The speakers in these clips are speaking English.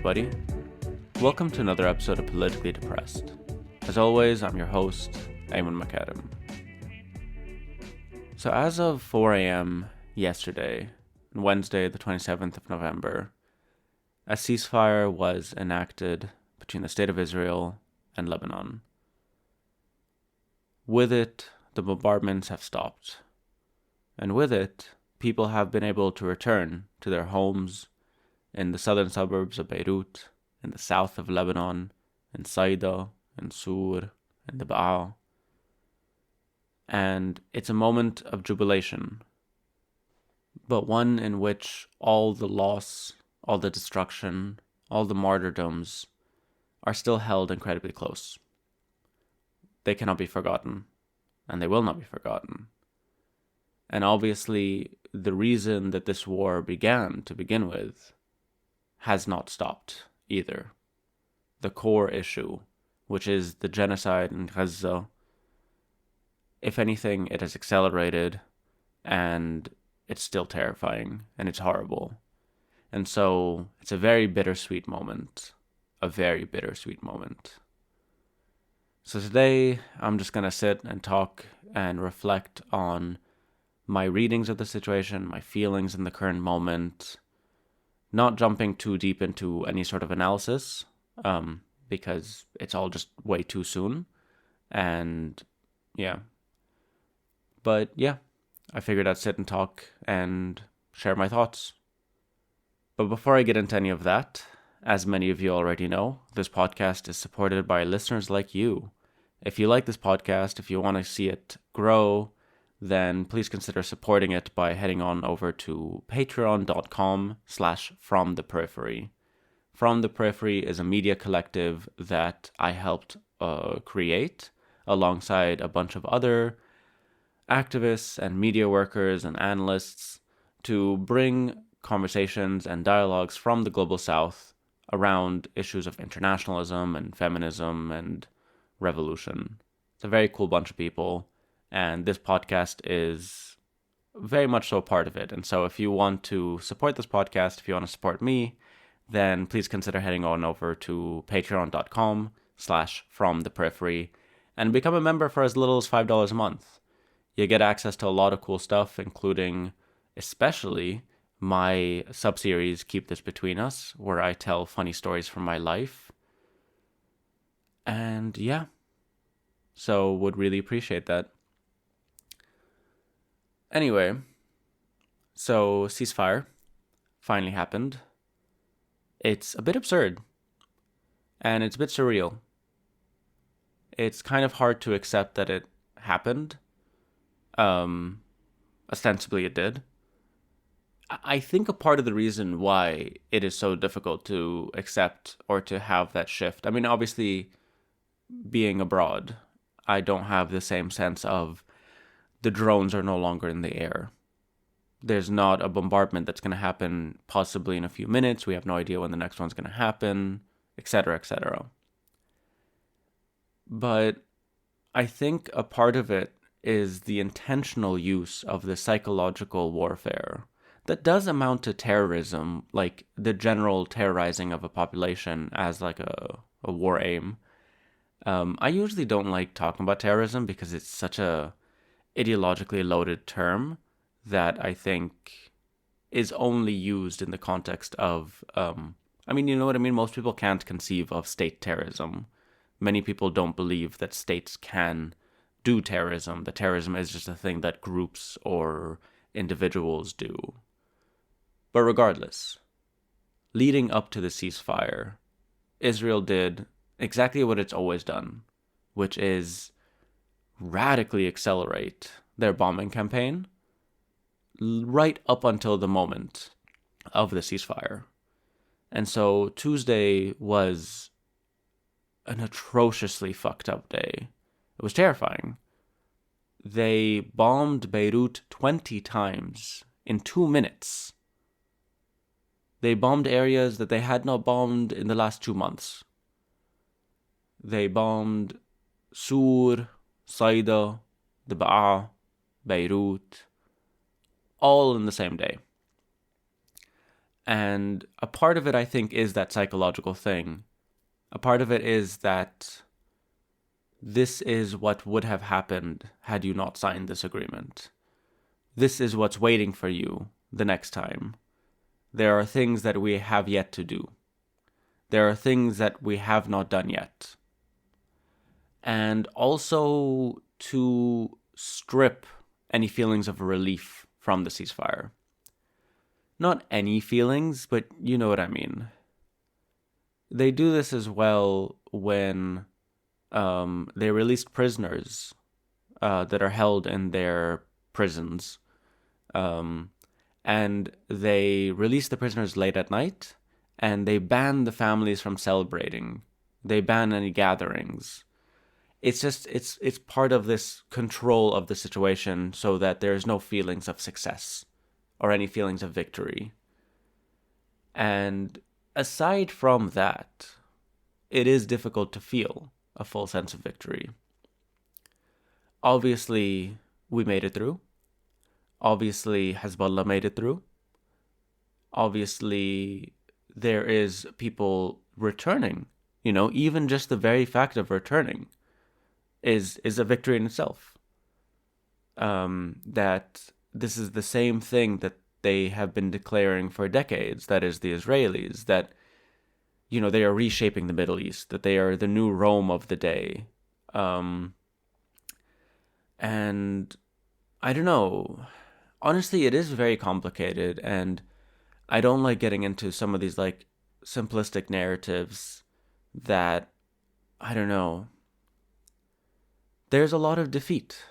everybody. Welcome to another episode of Politically Depressed. As always, I'm your host, Eamon McAdam. So as of 4 a.m. yesterday, Wednesday the 27th of November, a ceasefire was enacted between the State of Israel and Lebanon. With it, the bombardments have stopped. And with it, people have been able to return to their homes in the southern suburbs of Beirut, in the south of Lebanon, in Saida, in Sur, in the Ba'a. And it's a moment of jubilation, but one in which all the loss, all the destruction, all the martyrdoms are still held incredibly close. They cannot be forgotten, and they will not be forgotten. And obviously, the reason that this war began to begin with has not stopped either. The core issue, which is the genocide in Gaza, if anything, it has accelerated, and it's still terrifying, and it's horrible. And so, it's a very bittersweet moment. A very bittersweet moment. So today, I'm just going to sit and talk and reflect on my readings of the situation, my feelings in the current moment, not jumping too deep into any sort of analysis, because it's all just way too soon. And yeah. But yeah, I figured I'd sit and talk and share my thoughts. But before I get into any of that, as many of you already know, this podcast is supported by listeners like you. If you like this podcast, if you want to see it grow, then please consider supporting it by heading on over to patreon.com/fromtheperiphery. From the Periphery is a media collective that I helped create alongside a bunch of other activists and media workers and analysts to bring conversations and dialogues from the Global South around issues of internationalism and feminism and revolution. It's a very cool bunch of people. And this podcast is very much so a part of it. And so if you want to support this podcast, if you want to support me, then please consider heading on over to patreon.com/fromtheperiphery and become a member for as little as $5 a month. You get access to a lot of cool stuff, including especially my sub-series Keep This Between Us, where I tell funny stories from my life. And yeah, so would really appreciate that. Anyway, so ceasefire finally happened. It's a bit absurd, and it's a bit surreal. It's kind of hard to accept that it happened. Ostensibly it did. I think a part of the reason why it is so difficult to accept or to have that shift, I mean, obviously, being abroad, I don't have the same sense of the drones are no longer in the air. There's not a bombardment that's going to happen possibly in a few minutes. We have no idea when the next one's going to happen, etc., etc. But I think a part of it is the intentional use of the psychological warfare that does amount to terrorism, like the general terrorizing of a population as like a war aim. I usually don't like talking about terrorism because it's such a ideologically loaded term that I think is only used in the context of, I mean, you know what I mean? Most people can't conceive of state terrorism. Many people don't believe that states can do terrorism. That terrorism is just a thing that groups or individuals do. But regardless, leading up to the ceasefire, Israel did exactly what it's always done, which is radically accelerate their bombing campaign right up until the moment of the ceasefire. And so Tuesday was an atrociously fucked up day. It was terrifying. They bombed Beirut 20 times in 2 minutes. They bombed areas that they had not bombed in the last 2 months. They bombed Sur, Saida, the Ba'a, Beirut, all in the same day. And a part of it, I think, is that psychological thing. A part of it is that this is what would have happened had you not signed this agreement. This is what's waiting for you the next time. There are things that we have yet to do. There are things that we have not done yet. And also to strip any feelings of relief from the ceasefire. Not any feelings, but you know what I mean. They do this as well when they released prisoners that are held in their prisons. And they release the prisoners late at night, and they ban the families from celebrating. They ban any gatherings. It's part of this control of the situation so that there's no feelings of success or any feelings of victory. And aside from that, it is difficult to feel a full sense of victory. Obviously, we made it through. Obviously, Hezbollah made it through. Obviously, there is people returning. Even just the very fact of returning is a victory in itself. That this is the same thing that they have been declaring for decades, that is the Israelis, that, they are reshaping the Middle East, that they are the new Rome of the day. And I don't know. Honestly, it is very complicated, and I don't like getting into some of these, simplistic narratives that, I don't know, there's a lot of defeat.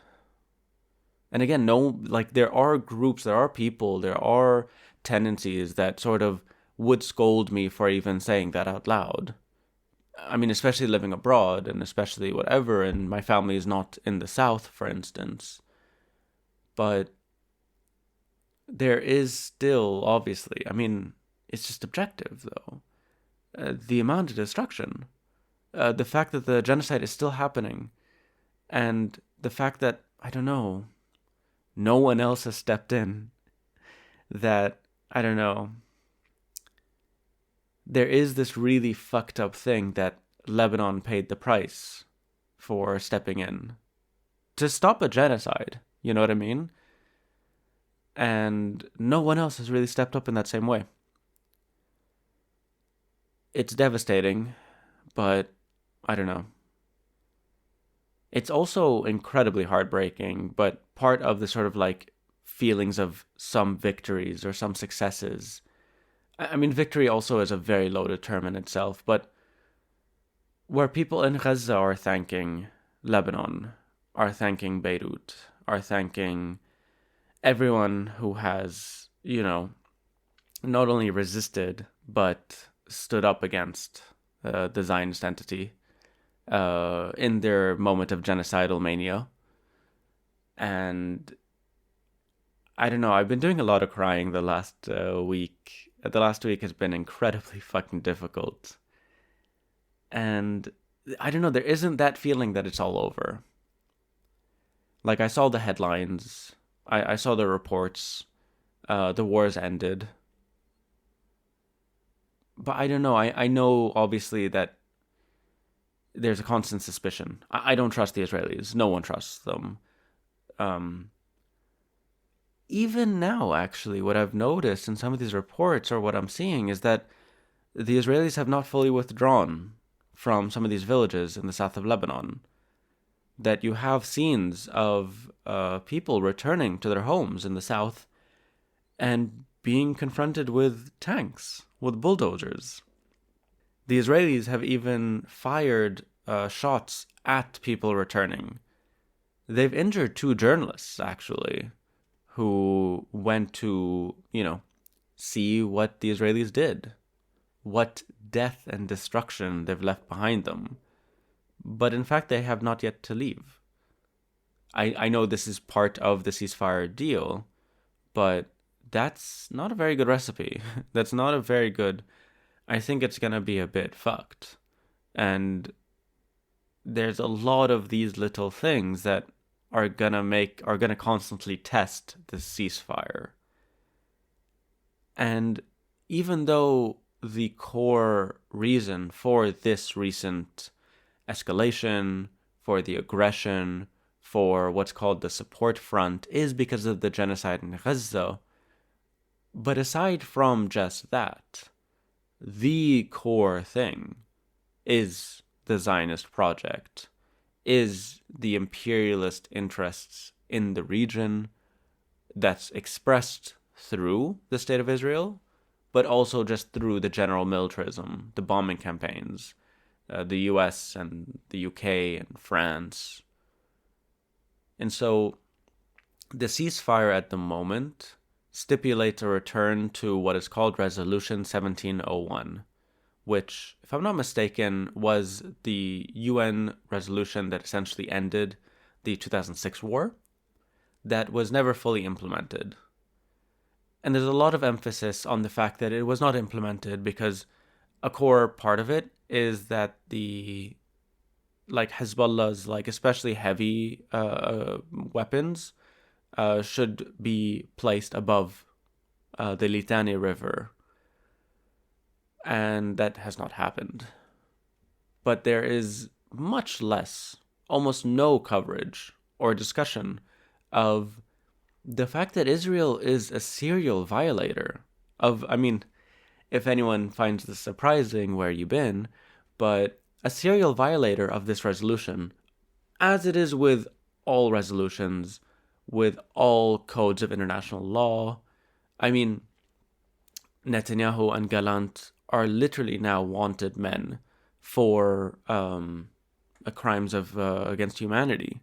And again, there are groups, there are people, there are tendencies that sort of would scold me for even saying that out loud. I mean, especially living abroad and especially whatever, and my family is not in the South, for instance. But there is still, obviously, I mean, it's just objective, though. The amount of destruction, the fact that the genocide is still happening, and the fact that, I don't know, no one else has stepped in, that, I don't know, there is this really fucked up thing that Lebanon paid the price for stepping in to stop a genocide, you know what I mean? And no one else has really stepped up in that same way. It's devastating, but I don't know. It's also incredibly heartbreaking, but part of the sort of feelings of some victories or some successes. I mean, victory also is a very loaded term in itself, but where people in Gaza are thanking Lebanon, are thanking Beirut, are thanking everyone who has, not only resisted, but stood up against the Zionist entity in their moment of genocidal mania. And I don't know, I've been doing a lot of crying the last week. The last week has been incredibly fucking difficult. And I don't know, there isn't that feeling that it's all over. I saw the headlines, I saw the reports, the war's ended. But I don't know, I know obviously that there's a constant suspicion. I don't trust the Israelis. No one trusts them. Even now, actually, what I've noticed in some of these reports or what I'm seeing is that the Israelis have not fully withdrawn from some of these villages in the south of Lebanon. That you have scenes of people returning to their homes in the south and being confronted with tanks, with bulldozers. The Israelis have even fired shots at people returning. They've injured 2 journalists, actually, who went to, see what the Israelis did, what death and destruction they've left behind them. But in fact, they have not yet to leave. I know this is part of the ceasefire deal, but that's not a very good recipe. That's not a very good... I think it's going to be a bit fucked. And there's a lot of these little things that are going to constantly test the ceasefire. And even though the core reason for this recent escalation, for the aggression, for what's called the support front is because of the genocide in Gaza. But aside from just that, the core thing is the Zionist project, is the imperialist interests in the region that's expressed through the State of Israel, but also just through the general militarism, the bombing campaigns, the US and the UK and France. And so the ceasefire at the moment stipulates a return to what is called Resolution 1701, which, if I'm not mistaken, was the UN resolution that essentially ended the 2006 war that was never fully implemented. And there's a lot of emphasis on the fact that it was not implemented because a core part of it is that the Hezbollah's especially heavy weapons should be placed above the Litani River, and that has not happened. But there is much less, almost no coverage or discussion of the fact that Israel is a serial violator of, if anyone finds this surprising, where you been, but a serial violator of this resolution, as it is with all resolutions, with all codes of international law. Netanyahu and Gallant are literally now wanted men for crimes of against humanity.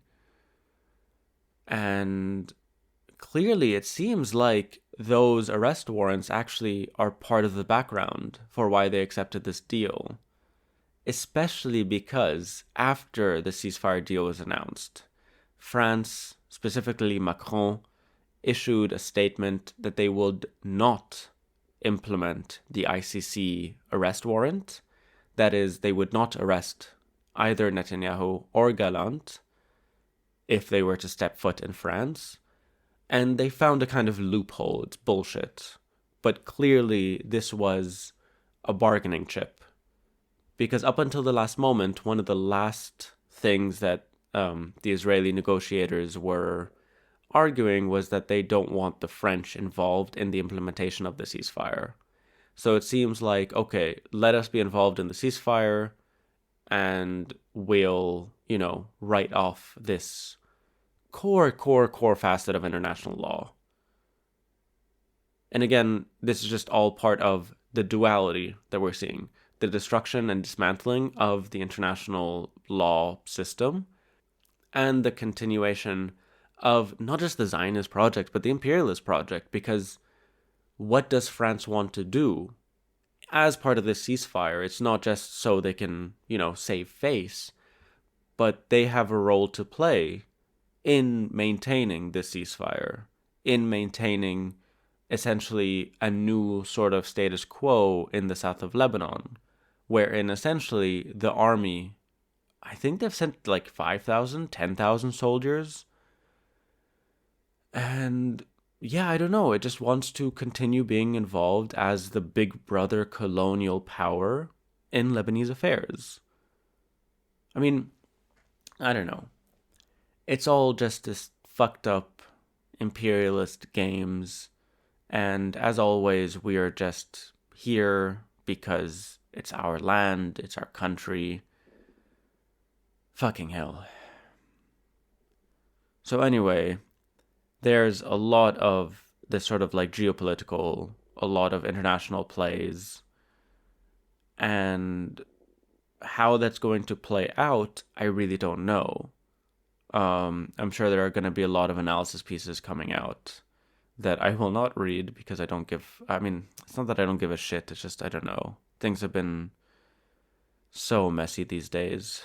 And clearly it seems like those arrest warrants actually are part of the background for why they accepted this deal. Especially because after the ceasefire deal was announced, France, specifically Macron, issued a statement that they would not implement the ICC arrest warrant. That is, they would not arrest either Netanyahu or Gallant if they were to step foot in France. And they found a kind of loophole. It's bullshit. But clearly this was a bargaining chip. Because up until the last moment, one of the last things that the Israeli negotiators were arguing was that they don't want the French involved in the implementation of the ceasefire. So it seems like, okay, let us be involved in the ceasefire and we'll, write off this core facet of international law. And again, this is just all part of the duality that we're seeing. The destruction and dismantling of the international law system and the continuation of not just the Zionist project, but the imperialist project. Because what does France want to do as part of this ceasefire? It's not just so they can, save face, but they have a role to play in maintaining this ceasefire, in maintaining essentially a new sort of status quo in the south of Lebanon, wherein essentially the army, I think they've sent 5,000, 10,000 soldiers. And yeah, I don't know. It just wants to continue being involved as the big brother colonial power in Lebanese affairs. I don't know. It's all just this fucked up imperialist games. And as always, we are just here because it's our land, it's our country. Fucking hell. So anyway, there's a lot of this sort of geopolitical, a lot of international plays. And how that's going to play out, I really don't know. I'm sure there are going to be a lot of analysis pieces coming out that I will not read because it's not that I don't give a shit, it's just, I don't know. Things have been so messy these days.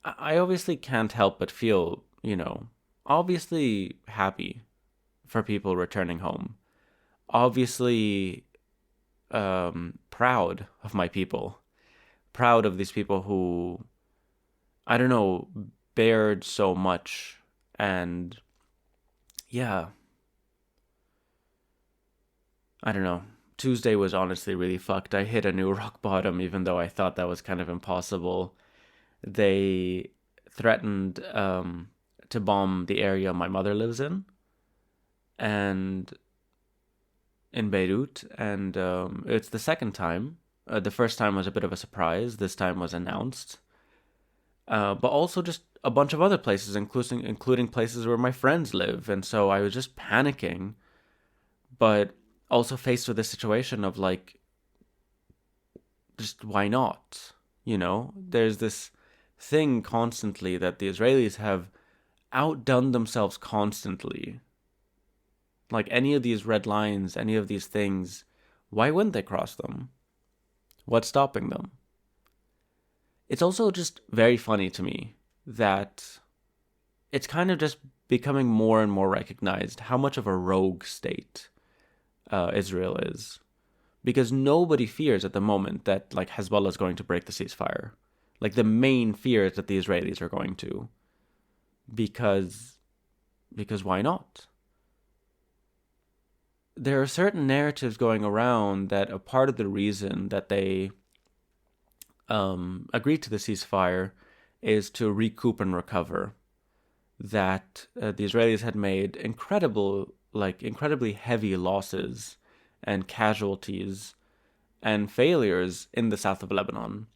I obviously can't help but feel, obviously happy for people returning home. Obviously proud of my people. Proud of these people who, I don't know, bared so much. And yeah, I don't know. Tuesday was honestly really fucked. I hit a new rock bottom, even though I thought that was kind of impossible. They threatened to bomb the area my mother lives in, and in Beirut, and it's the second time. The first time was a bit of a surprise. This time was announced, but also just a bunch of other places, including places where my friends live, and so I was just panicking, but also faced with this situation of like, just why not? There's this thing constantly that the Israelis have outdone themselves constantly. Like any of these red lines, any of these things, why wouldn't they cross them? What's stopping them? It's also just very funny to me that it's kind of just becoming more and more recognized how much of a rogue state Israel is. Because nobody fears at the moment that like Hezbollah is going to break the ceasefire. Like the main fear is that the Israelis are going to. Because why not? There are certain narratives going around that a part of the reason that they agreed to the ceasefire is to recoup and recover. That the Israelis had made incredibly heavy losses and casualties and failures in the south of Lebanon.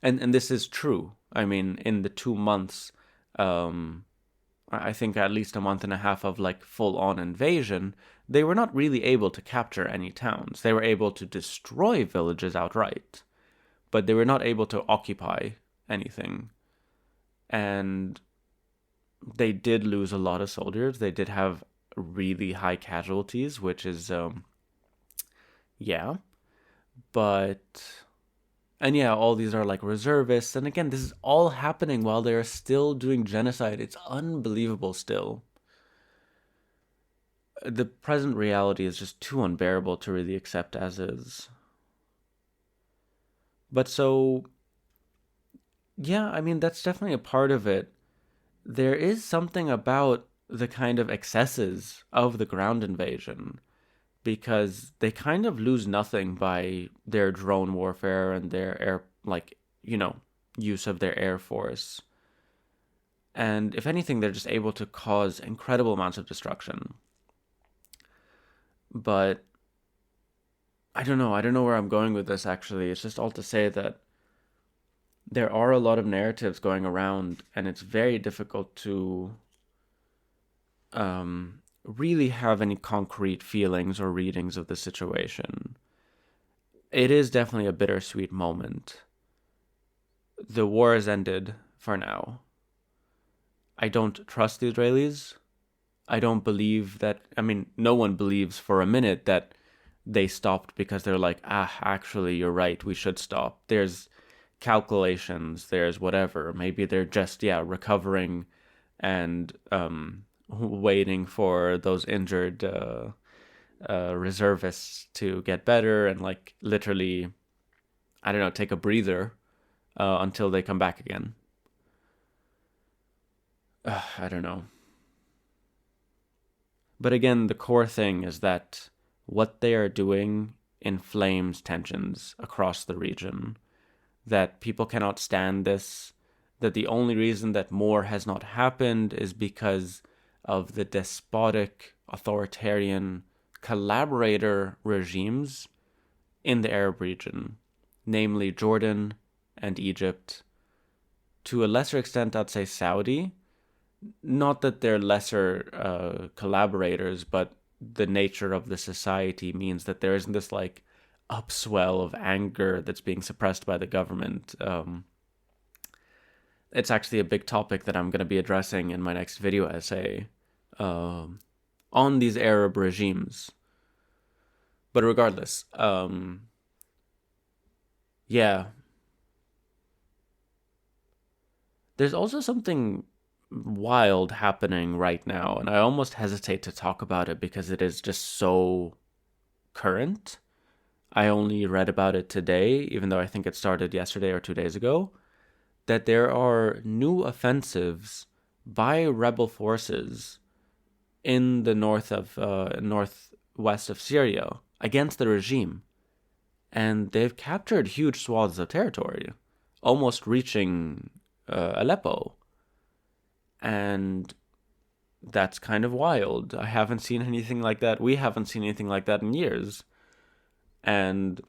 And this is true. I mean, in the 2 months, I think at least a month and a half of like full on invasion, they were not really able to capture any towns. They were able to destroy villages outright, but they were not able to occupy anything. And they did lose a lot of soldiers. They did have really high casualties, which is, yeah. But, and yeah, all these are like reservists. And again, this is all happening while they're still doing genocide. It's unbelievable still. The present reality is just too unbearable to really accept as is. But so, yeah, I mean, that's definitely a part of it. There is something about the kind of excesses of the ground invasion because they kind of lose nothing by their drone warfare and their air, like, use of their air force. And if anything, they're just able to cause incredible amounts of destruction. But I don't know. I don't know where I'm going with this, actually. It's just all to say that there are a lot of narratives going around, and it's very difficult to really have any concrete feelings or readings of the situation. It is definitely a bittersweet moment. The war has ended for now. I don't trust the Israelis. I don't believe that. I mean, no one believes for a minute that they stopped because they're like, actually, you're right, we should stop. There's calculations, there's whatever. Maybe they're just, recovering and waiting for those injured reservists to get better and, like, literally, I don't know, take a breather until they come back again. I don't know. But again, the core thing is that what they are doing inflames tensions across the region. That people cannot stand this. That the only reason that more has not happened is because of the despotic, authoritarian, collaborator regimes in the Arab region, namely Jordan and Egypt. To a lesser extent, I'd say Saudi. Not that they're lesser collaborators, but the nature of the society means that there isn't this like upswell of anger that's being suppressed by the government. It's actually a big topic that I'm going to be addressing in my next video essay on these Arab regimes. But regardless, yeah. There's also something wild happening right now, and I almost hesitate to talk about it because it is just so current. I only read about it today, even though I think it started yesterday or 2 days ago, that there are new offensives by rebel forces in the northwest of Syria against the regime. And they've captured huge swaths of territory, almost reaching Aleppo. And that's kind of wild. I haven't seen anything like that. We haven't seen anything like that in years. And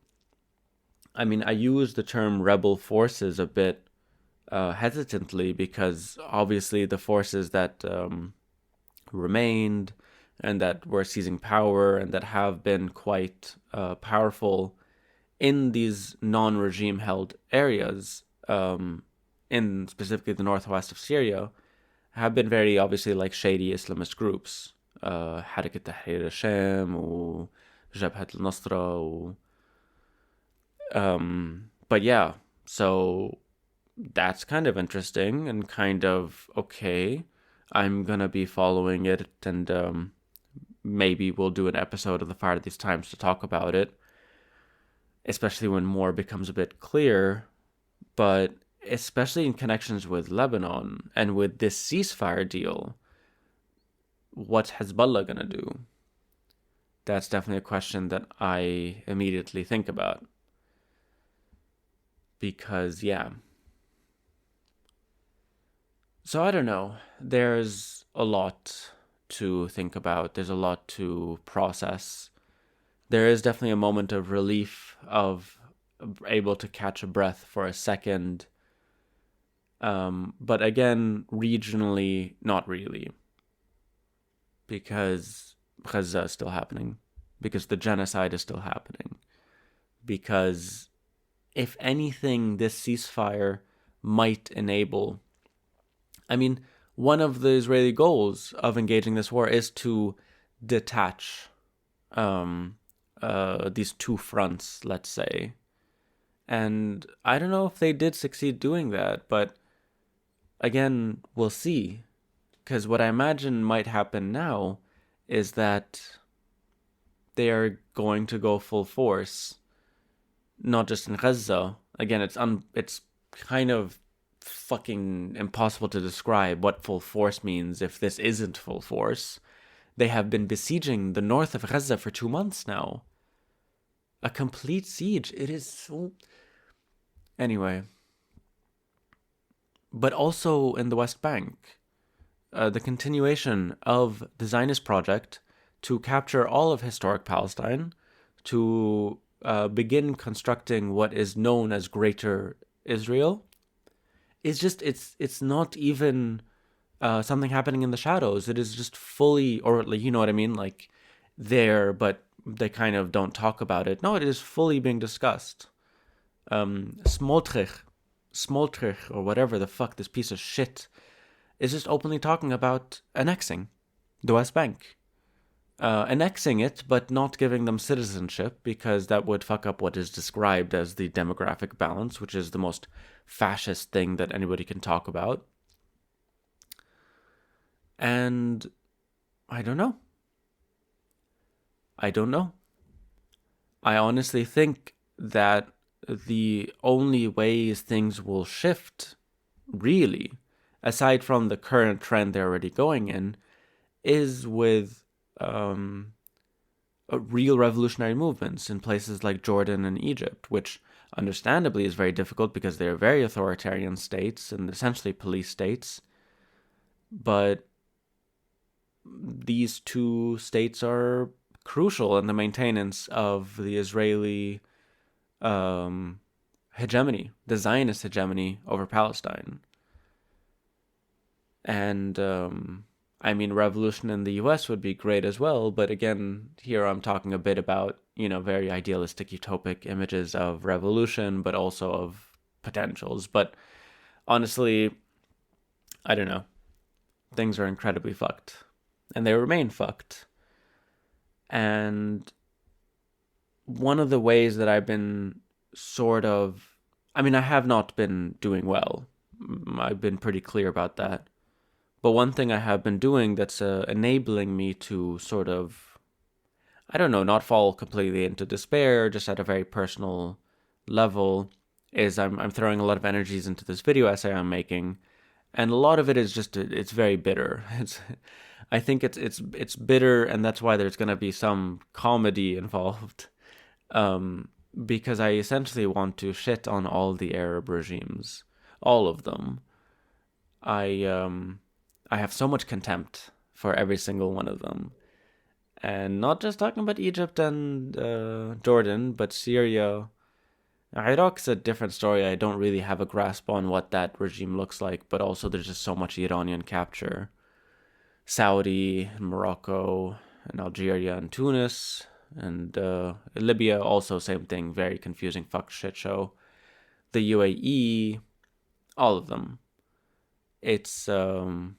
I mean, I use the term rebel forces a bit hesitantly because obviously the forces that remained and that were seizing power and that have been quite powerful in these non-regime held areas, in specifically the northwest of Syria, have been very obviously like shady Islamist groups. Harakat Tahrir al-Sham or Jabhat al-Nusra. But yeah, so that's kind of interesting and kind of okay. I'm gonna be following it, and maybe we'll do an episode of the Fire of These Times to talk about it, especially when more becomes a bit clear. But especially in connections with Lebanon and with this ceasefire deal, what's Hezbollah gonna do? That's definitely a question that I immediately think about. Because, yeah. So I don't know. There's a lot to think about. There's a lot to process. There is definitely a moment of relief, of able to catch a breath for a second. But again, regionally, not really. Because Gaza is still happening. Because the genocide is still happening. Because, if anything, this ceasefire might enable... I mean, one of the Israeli goals of engaging this war is to detach these two fronts, let's say. And I don't know if they did succeed doing that, but again, we'll see. Because what I imagine might happen now is that they are going to go full force, not just in Gaza. Again, it's kind of fucking impossible to describe what full force means if this isn't full force. They have been besieging the north of Gaza for 2 months now. A complete siege. It is so... Anyway. But also in the West Bank, the continuation of the Zionist project to capture all of historic Palestine, to begin constructing what is known as Greater Israel, is just, it's not even something happening in the shadows. It is just fully, or you know what I mean, like there, but they kind of don't talk about it. No, it is fully being discussed. Smotrich, or whatever the fuck this piece of shit is, just openly talking about annexing the West Bank. Annexing it, but not giving them citizenship, because that would fuck up what is described as the demographic balance, which is the most fascist thing that anybody can talk about. And I don't know. I honestly think that the only ways things will shift, really, aside from the current trend they're already going in, is with real revolutionary movements in places like Jordan and Egypt, which understandably is very difficult because they're very authoritarian states and essentially police states. But these two states are crucial in the maintenance of the Israeli hegemony, the Zionist hegemony over Palestine. And I mean, revolution in the US would be great as well, but again, here I'm talking a bit about, very idealistic, utopic images of revolution, but also of potentials. But honestly, I don't know. Things are incredibly fucked. And they remain fucked. And one of the ways that I've been I have not been doing well. I've been pretty clear about that. But one thing I have been doing that's enabling me to sort of, I don't know, not fall completely into despair, just at a very personal level, is I'm throwing a lot of energies into this video essay I'm making. And a lot of it is just it's very bitter. I think it's bitter, and that's why there's gonna be some comedy involved. Because I essentially want to shit on all the Arab regimes, all of them. I have so much contempt for every single one of them, and not just talking about Egypt and Jordan, but Syria. Iraq's a different story. I don't really have a grasp on what that regime looks like, but also there's just so much Iranian capture. Saudi, and Morocco, and Algeria, and Tunis, and Libya, also same thing, very confusing fuck shit show. The UAE, all of them. It's the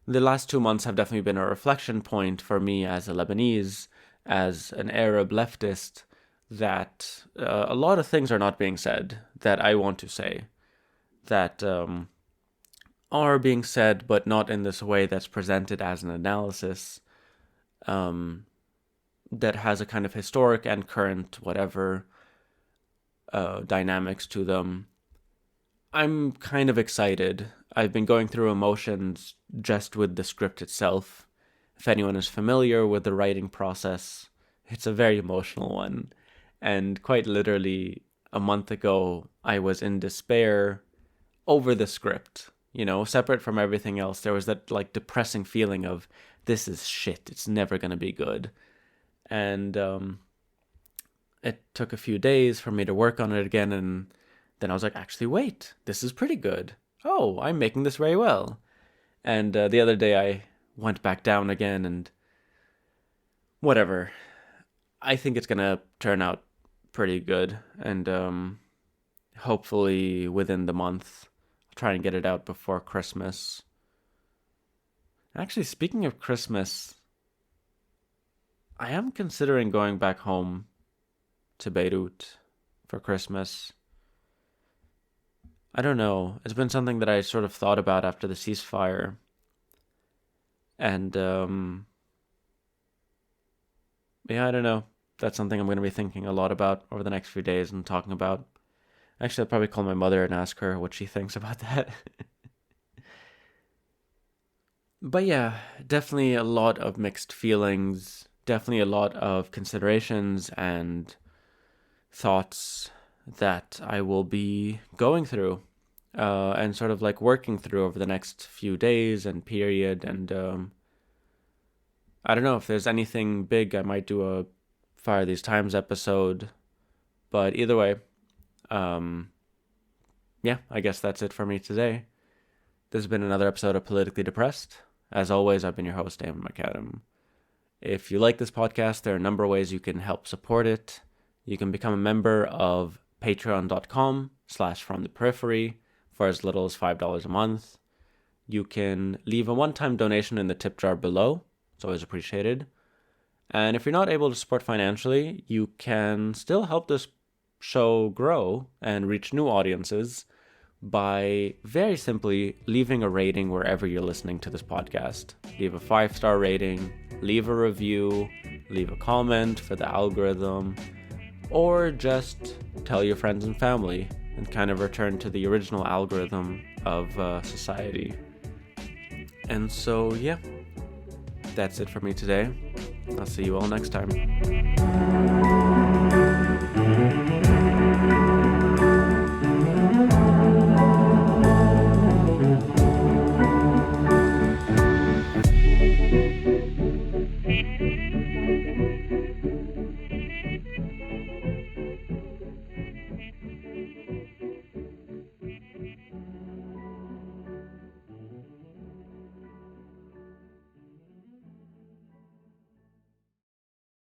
last 2 months have definitely been a reflection point for me as a Lebanese, as an Arab leftist, that a lot of things are not being said that I want to say, that are being said, but not in this way that's presented as an analysis that has a kind of historic and current whatever dynamics to them. I'm kind of excited. I've been going through emotions just with the script itself. If anyone is familiar with the writing process, it's a very emotional one. And quite literally, a month ago, I was in despair over the script. Separate from everything else, there was that like depressing feeling of this is shit. It's never going to be good. And it took a few days for me to work on it again. And then I was like, actually, wait, this is pretty good. Oh, I'm making this very well. And the other day I went back down again and whatever. I think it's going to turn out pretty good. And hopefully within the month, I'll try and get it out before Christmas. Actually, speaking of Christmas, I am considering going back home to Beirut for Christmas. I don't know. It's been something that I sort of thought about after the ceasefire. And, I don't know. That's something I'm going to be thinking a lot about over the next few days and talking about. Actually, I'll probably call my mother and ask her what she thinks about that. But yeah, definitely a lot of mixed feelings. Definitely a lot of considerations and thoughts that I will be going through and sort of like working through over the next few days and period. And I don't know if there's anything big. I might do a Fire These Times episode. But either way, yeah, I guess that's it for me today. This has been another episode of Politically Depressed. As always, I've been your host, Damon McAdam. If you like this podcast, there are a number of ways you can help support it. You can become a member of patreon.com/fromtheperiphery for as little as $5 a month. You can leave a one-time donation in the tip jar below. It's always appreciated. And if you're not able to support financially, you can still help this show grow and reach new audiences by very simply leaving a rating wherever you're listening to this podcast. Leave a 5-star rating, leave a review, leave a comment for the algorithm, or just tell your friends and family and kind of return to the original algorithm of society. And so, yeah, that's it for me today. I'll see you all next time.